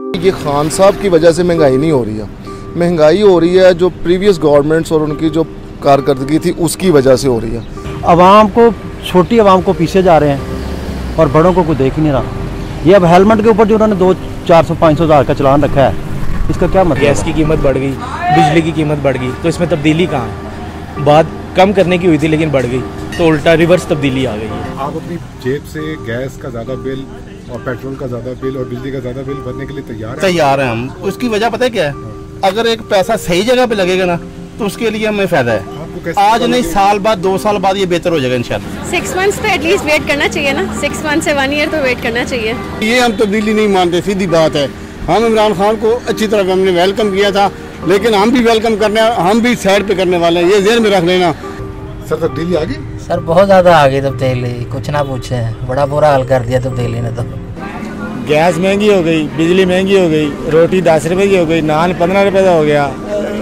ये खान साहब की वजह से महंगाई नहीं हो रही है, महंगाई हो रही है जो प्रीवियस गवर्नमेंट्स और उनकी जो कारकर्दगी थी उसकी वजह से हो रही है। आवाम को, छोटी आवाम को पीछे जा रहे हैं और बड़ों को कोई देख ही नहीं रहा। ये अब हेलमेट के ऊपर जो उन्होंने 200-400-500 हज़ार का चलान रखा है, इसका क्या मतलब? गैस की कीमत बढ़ गई, बिजली की कीमत बढ़ गई, तो इसमें तब्दीली कहाँ है? बात कम करने की हुई थी लेकिन बढ़ गई, तो उल्टा रिवर्स तब्दीली आ गई है। आप अपनी जेब से गैस का ज़्यादा बिल और पेट्रोल का ज़्यादा बिल और बिजली का ज़्यादा बिल भरने के लिए तैयार हैं हम। उसकी वजह पता है क्या है? अगर एक पैसा सही जगह पे लगेगा ना तो उसके लिए हमें फायदा है। आज नहीं, साल बाद, 2 साल बाद ये बेहतर हो जाएगा इंशाल्लाह। 6 मंथ्स तो एटलीस्ट वेट करना चाहिए ना, 6 मंथ से 1 ईयर तो वेट करना चाहिए। ये हम तब्दीली नहीं मानते, सीधी बात है। हम इमरान खान को अच्छी तरह हमने वेलकम किया था, लेकिन हम भी वेलकम करने, हम भी साइड पे करने वाले हैं, ये ज़हन में रख लेना। सर तब्दीली आ गई? सर बहुत ज़्यादा आ गई तब्दीली, कुछ ना पूछे, बड़ा बुरा हाल कर दिया तब्दीली ने। तो गैस महंगी हो गई, बिजली महंगी हो गई, रोटी 10 रुपए की हो गई, नान 15 रुपए का हो गया।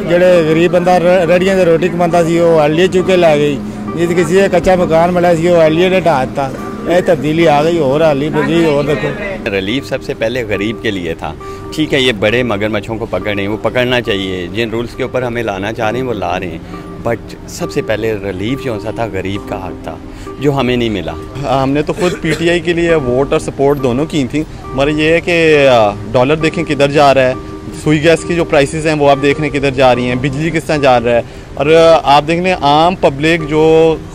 ਜਿਹੜੇ गरीब बंदा रेडियां से रोटी कमाता सी वो आलिए चुके ला गई, जिस किसी का कच्चा मकान मिला सी वो आलिए ने ढा दिता। ये तब्दीली आ गई और हाली बजी। और देखो, रिलीफ सबसे पहले गरीब के लिए था। ठीक है, ये बड़े मगरमच्छों को पकड़ रहे हैं, वो पकड़ना चाहिए, जिन रूल्स के ऊपर हमें लाना चाह रहे हैं वो ला रहे हैं, बट सबसे पहले रिलीफ जो सा था गरीब का हक था, जो हमें नहीं मिला। हमने तो खुद पीटीआई के लिए वोट और सपोर्ट दोनों की थी, मगर ये है कि डॉलर देखें किधर जा रहा है, सुई गैस की जो प्राइसेस हैं वो आप देख रहे हैं किधर जा रही हैं, बिजली किस तरह जा रहा है। और आप देख लें आम पब्लिक जो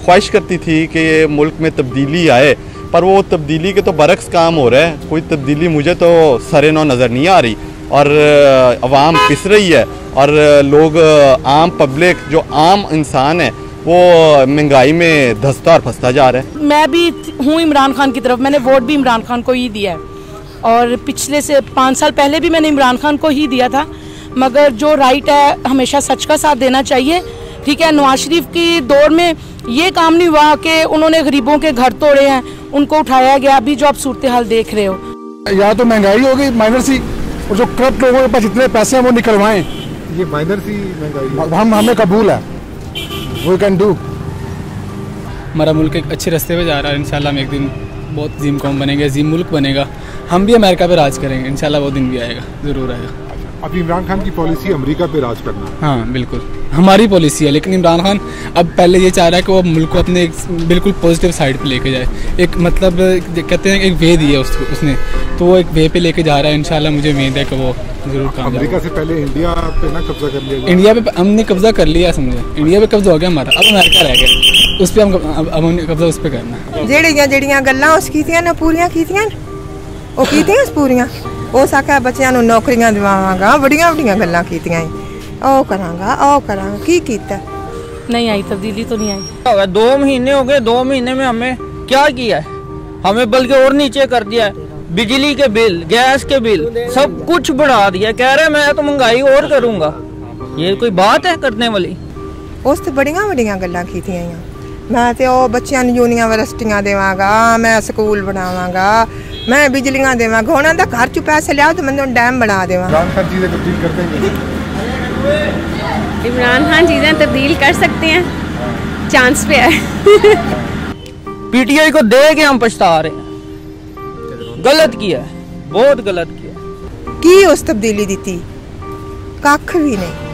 ख्वाहिश करती थी कि मुल्क में तब्दीली आए, पर वो तब्दीली के तो बरक्स काम हो रहा है। कोई तब्दीली मुझे तो सरे नौ नज़र नहीं आ रही और अवाम पिस रही है और लोग, आम पब्लिक जो आम इंसान है वो महंगाई में धंसता और फंसता जा रहा है। मैं भी हूँ इमरान खान की तरफ, मैंने वोट भी इमरान खान को ही दिया है और पिछले से 5 साल पहले भी मैंने इमरान खान को ही दिया था, मगर जो राइट है हमेशा सच का साथ देना चाहिए। ठीक है, नवाज शरीफ की दौर में ये काम नहीं हुआ कि उन्होंने गरीबों के घर तोड़े हैं, उनको उठाया गया। अभी जो आप सूरत हाल देख रहे हो, या तो महंगाई हो गई माइनर सी, और जो करप्ट लोगों के पास जितने पैसे हैं वो निकलवाएं। ये माइनर सी महंगाई हमें कबूल है, वी कैन डू। हमारा मुल्क एक अच्छे रास्ते पे जा रहा है, इंशाल्लाह हम एक दिन बहुत अजीम कौम बनेंगे, अजीम मुल्क बनेगा, हम भी अमेरिका पे राज करेंगे इंशाल्लाह, वो दिन भी आएगा, ज़रूर आएगा। अब इमरान खान की पॉलिसी अमेरिका पे राज करना? हाँ बिल्कुल, हमारी पॉलिसी है, लेकिन इमरान खान अब पहले ये चाह रहा है कि वो मुल्क को अपने बिल्कुल पॉजिटिव साइड पे लेके जाए। एक मतलब कहते हैं एक वे दी है उसने, तो वो एक वे पे लेके जा रहा है। इंशाल्लाह मुझे उम्मीद है कि वो जरूर कामयाब। अमेरिका से पहले इंडिया पे ना कब्जा कर लिया? इंडिया पे हमने कब्जा कर लिया, समझे, इंडिया पे कब्जा हो गया हमारा, अब अमेरिका रह गया, उस पर हम हमने कब्जा उस पर करना। ਜਿਹੜੀਆਂ ਗੱਲਾਂ ਉਸ ਕੀਤੀਆਂ ਨੇ ਪੂਰੀਆਂ ਕੀਤੀਆਂ, ਉਹ ਕੀਤੀਆਂ ਪੂਰੀਆਂ। ਉਹ ਸਾਕਾ ਬੱਚਿਆਂ ਨੂੰ ਨੌਕਰੀਆਂ ਦਿਵਾਵਾਂਗਾ, ਵੱਡੀਆਂ ਵੱਡੀਆਂ ਗੱਲਾਂ ਕੀਤੀਆਂ, ਉਹ ਕਰਾਂਗਾ, ਉਹ ਕਰਾਂਗਾ, ਕੀ ਕੀਤਾ? नहीं आई तब्दीली तो नहीं आई। 2 महीने हो गए, 2 महीने में हमें क्या किया है? हमें बल्कि और नीचे कर दिया है। बिजली के बिल, गैस के बिल, सब कुछ बढ़ा दिया। कह रहे मैं तो महंगाई और करूँगा, ये कोई बात है करने वाली? ਉਸ ਤੇ ਬੜੀਆਂ ਵੱਡੀਆਂ ਗੱਲਾਂ ਕੀਤੀਆਂ ਆ। ਮੈਂ ਤੇ ਉਹ ਬੱਚਿਆਂ ਨੂੰ ਯੂਨੀਵਰਸਿਟੀਆਂ ਦੇਵਾਂਗਾ, ਮੈਂ ਸਕੂਲ ਬਣਾਵਾਂਗਾ, मैं बिजलियाँ देवांगा, ਉਹਨਾਂ ਦਾ ਘਰ ਚ ਪੈਸੇ ਲਿਆਓ ਤੇ ਮੈਨੂੰ डैम बना देवांगा। इमरान खान चीज़ें तब्दील कर देंगे? इमरान खान चीज़ें तब्दील कर सकते हैं, चांस पे है। पीटीआई को दे के हम पछता रहे हैं, गलत किया है, बहुत गलत किया। की उस तब्दीली दी? कख भी नहीं।